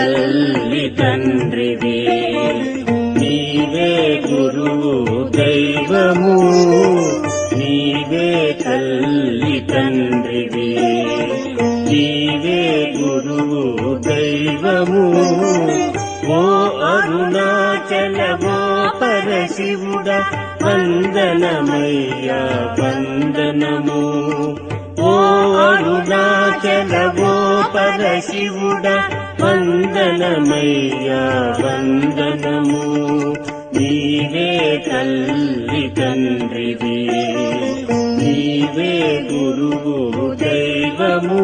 తల్లి తండ్రివి, నీవే గురువు దైవము, నీవే తల్లి తండ్రివి, నీవే గురువు దైవము. ఓ అరుణాచల ఓ పరశివుడ వందనమయ్యా వందనము. ఓ అరుణాచల ఓ పరశివుడ వందనమయ్యా వందనము. నీవే తల్లి తండ్రివి, నీవే గురువు దైవము.